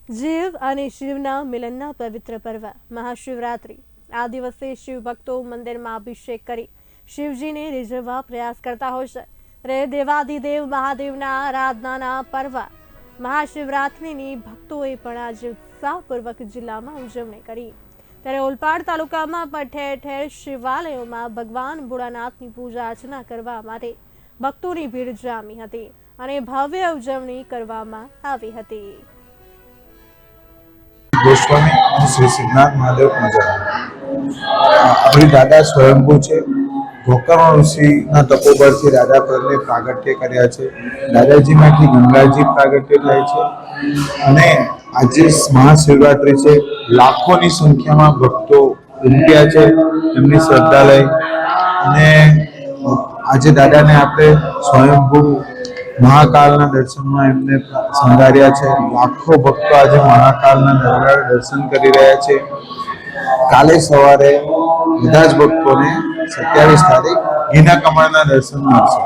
જીવ અને શિવના મિલનના પવિત્ર પર્વ મહાશિવરાત્રિ। આ દિવસે શિવ ભક્તો મંદિરમાં અભિષેક કરી શિવજીને રીઝવવા પ્રયાસ કરતા હોય છે। ત્યારે દેવાધિદેવ મહાદેવના આરાધનાના પર્વ મહાશિવરાત્રિની ભક્તોએ પણ આજે ઉત્સાહપૂર્વક જિલ્લામાં ઉજવણી કરી। ત્યારે ઓલપાડ તાલુકામાં પણ ઠેર ઠેર શિવાલયોમાં ભગવાન ભોળાનાથની પૂજા અર્ચના કરવા માટે ભક્તોની ભીડ જામી હતી અને ભવ્ય ઉજવણી કરવામાં આવી હતી। गोस्वामी और श्री सिद्धनाथ महादेव पूजा अपनी दादा स्वयंभू है। गोकर्ण ऋषिना तपोबलथी राजा प्रभुए प्रागट्य कर्या छे। दादाजी मांथी गंगाजी प्रागट्य थाय छे अने आजे महाशिवरात्रि है। लाखोनी संख्या में भक्तों उमट्या छे एमनी श्रद्धा लई अने आजे दादा ने आपणे स्वयंभू महाकालना दर्शन में एमने संगार्या छे। लाखों भक्तों आज महाकालना दर्शन करी रह्या छे। काले सवारे बधा ज भक्तों ने 27 तारीख घीना कमळना दर्शन मळशे।